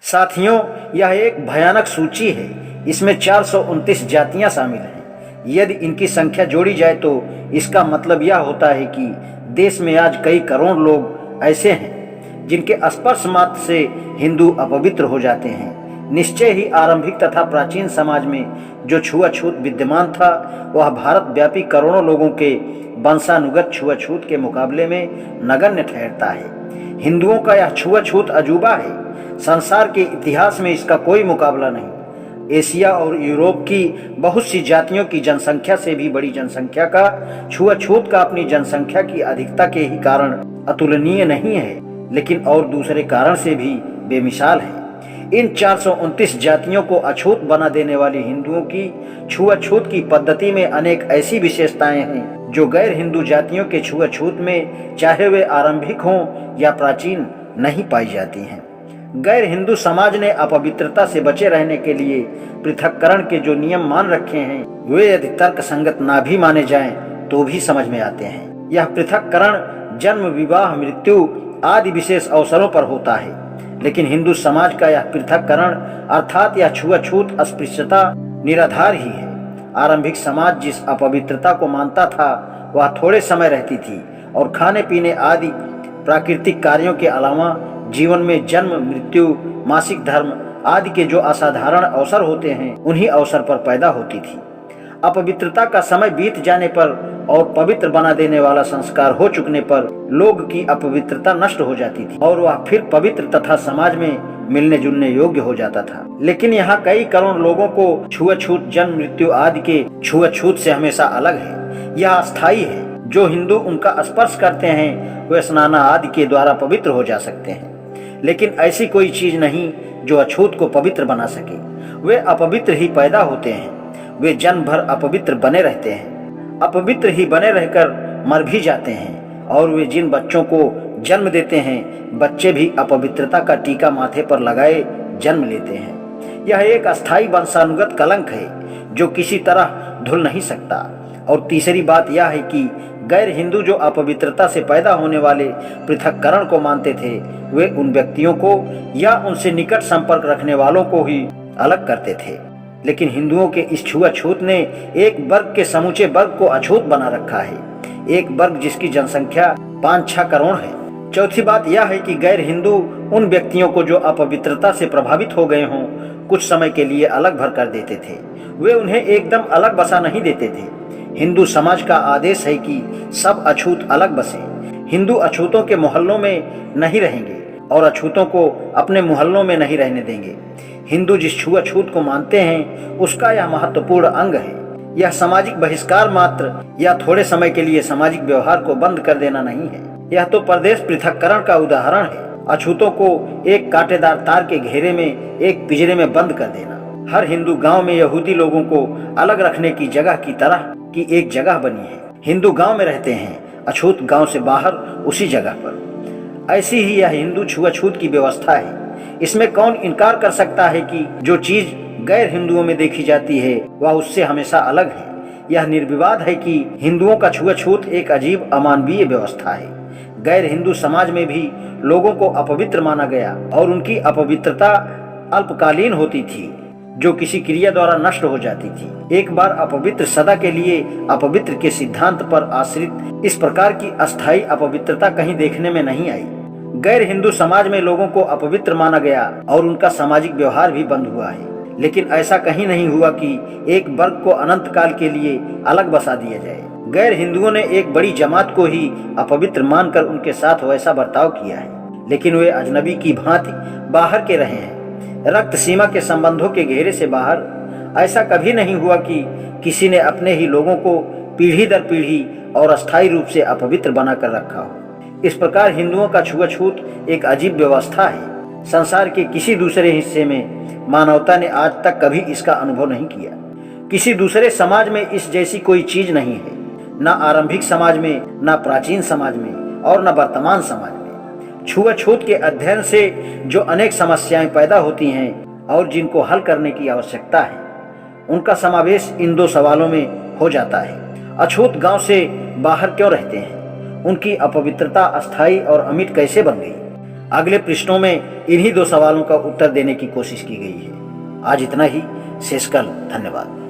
साथियों, यह एक भयानक सूची है। इसमें 429 जातियां शामिल हैं। यदि इनकी संख्या जोड़ी जाए तो इसका मतलब यह होता है कि देश में आज कई करोड़ लोग ऐसे हैं जिनके स्पर्श मात्र से हिंदू अपवित्र हो जाते हैं। निश्चय ही आरंभिक तथा प्राचीन समाज में जो छुआछूत विद्यमान था वह भारत व्यापी करोड़ों लोगों के वंशानुगत छुआछूत के मुकाबले में नगण्य ठहरता है। हिंदुओं का यह छुआछूत अजूबा है। संसार के इतिहास में इसका कोई मुकाबला नहीं। एशिया और यूरोप की बहुत सी जातियों की जनसंख्या से भी बड़ी जनसंख्या का छुआछूत का अपनी जनसंख्या की अधिकता के ही कारण अतुलनीय नहीं है, लेकिन और दूसरे कारण से भी बेमिसाल है। इन 429 जातियों को अछूत बना देने वाली हिंदुओं की छुआछूत की पद्धति में अनेक ऐसी विशेषताएं हैं जो गैर हिंदू जातियों के छुआछूत में, चाहे वे आरंभिक हों या प्राचीन, नहीं पाई जाती हैं। गैर हिंदू समाज ने अपवित्रता से बचे रहने के लिए पृथक्करण के जो नियम मान रखे हैं वे यदि तर्क संगत ना भी माने जाएं तो भी समझ में आते हैं। यह पृथक्करण जन्म, विवाह, मृत्यु आदि विशेष अवसरों पर होता है, लेकिन हिंदू समाज का यह पृथक्करण अर्थात यह छुआछूत अस्पृश्यता निराधार ही है। आरंभिक समाज जिस अपवित्रता को मानता था वह थोड़े समय रहती थी और खाने पीने आदि प्राकृतिक कार्यों के अलावा जीवन में जन्म, मृत्यु, मासिक धर्म आदि के जो असाधारण अवसर होते हैं उन्हीं अवसर पर पैदा होती थी। अपवित्रता का समय बीत जाने पर और पवित्र बना देने वाला संस्कार हो चुकने पर लोग की अपवित्रता नष्ट हो जाती थी और वह फिर पवित्र तथा समाज में मिलने जुलने योग्य हो जाता था। लेकिन यहाँ कई करोड़ लोगों को छुआछूत, जन्म, मृत्यु आदि के छुआछूत से हमेशा अलग है। यह अस्थायी है। जो हिंदू उनका स्पर्श करते हैं वे स्नान आदि के द्वारा पवित्र हो जा सकते हैं, लेकिन ऐसी कोई चीज नहीं जो अछूत को पवित्र बना सके। वे अपवित्र ही पैदा होते हैं। वे जन्म भर अपवित्र बने रहते हैं, अपवित्र ही बने रहकर मर भी जाते हैं। और वे जिन बच्चों को जन्म देते हैं बच्चे भी अपवित्रता का टीका माथे पर लगाए जन्म लेते हैं। यह एक अस्थायी वंशानुगत कलंक है जो किसी तरह धुल नहीं सकता। और तीसरी बात यह है कि गैर हिंदू जो अपवित्रता से पैदा होने वाले पृथक्करण को मानते थे वे उन व्यक्तियों को या उनसे निकट संपर्क रखने वालों को ही अलग करते थे, लेकिन हिंदुओं के इस छुआछूत ने एक वर्ग के समूचे वर्ग को अछूत बना रखा है, एक वर्ग जिसकी जनसंख्या 5-6 करोड़ है। चौथी बात यह है कि गैर हिंदू उन व्यक्तियों को जो अपवित्रता से प्रभावित हो गए हों कुछ समय के लिए अलग भर कर देते थे। वे उन्हें एकदम अलग बसा नहीं देते थे। हिंदू समाज का आदेश है कि सब अछूत अलग बसे। हिंदू अछूतों के मोहल्लों में नहीं रहेंगे और अछूतों को अपने मोहल्लों में नहीं रहने देंगे। हिंदू जिस छुआछूत को मानते हैं उसका यह महत्वपूर्ण अंग है। यह सामाजिक बहिष्कार मात्र या थोड़े समय के लिए सामाजिक व्यवहार को बंद कर देना नहीं है। यह तो प्रदेश पृथक्करण का उदाहरण है। अछूतों को एक कांटेदार तार के घेरे में, एक पिंजरे में बंद कर देना। हर हिंदू गांव में यहूदी लोगों को अलग रखने की जगह की तरह की एक जगह बनी है। हिंदू गांव में रहते हैं, अछूत गांव से बाहर उसी जगह पर। ऐसी ही यह हिंदू छुआछूत की व्यवस्था है। इसमें कौन इनकार कर सकता है कि जो चीज गैर हिंदुओं में देखी जाती है वह उससे हमेशा अलग है। यह निर्विवाद है कि हिंदुओं का छुआछूत एक अजीब अमानवीय व्यवस्था है। गैर हिंदू समाज में भी लोगों को अपवित्र माना गया और उनकी अपवित्रता अल्पकालीन होती थी जो किसी क्रिया द्वारा नष्ट हो जाती थी। एक बार अपवित्र सदा के लिए अपवित्र के सिद्धांत पर आश्रित इस प्रकार की अस्थायी अपवित्रता कहीं देखने में नहीं आई। गैर हिंदू समाज में लोगों को अपवित्र माना गया और उनका सामाजिक व्यवहार भी बंद हुआ है, लेकिन ऐसा कहीं नहीं हुआ कि एक वर्ग को अनंत काल के लिए अलग बसा दिया जाए। गैर हिंदुओं ने एक बड़ी जमात को ही अपवित्र मानकर उनके साथ वैसा बर्ताव किया है, लेकिन वे अजनबी की भांति बाहर के रहे हैं, रक्त सीमा के संबंधों के घेरे से बाहर। ऐसा कभी नहीं हुआ कि किसी ने अपने ही लोगों को पीढ़ी दर पीढ़ी और अस्थायी रूप से अपवित्र बनाकर रखा हो। इस प्रकार हिंदुओं का छुआछूत एक अजीब व्यवस्था है। संसार के किसी दूसरे हिस्से में मानवता ने आज तक कभी इसका अनुभव नहीं किया। किसी दूसरे समाज में इस जैसी कोई चीज नहीं है, न आरंभिक समाज में, न प्राचीन समाज में और न वर्तमान समाज में। छुआछूत के अध्ययन से जो अनेक समस्याएं पैदा होती हैं और जिनको हल करने की आवश्यकता है उनका समावेश इन 2 सवालों में हो जाता है। अछूत गांव से बाहर क्यों रहते हैं? उनकी अपवित्रता अस्थायी और अमिट कैसे बन गई? अगले पृष्ठों में इन्हीं 2 सवालों का उत्तर देने की कोशिश की गई है। आज इतना ही, शेष कल। धन्यवाद।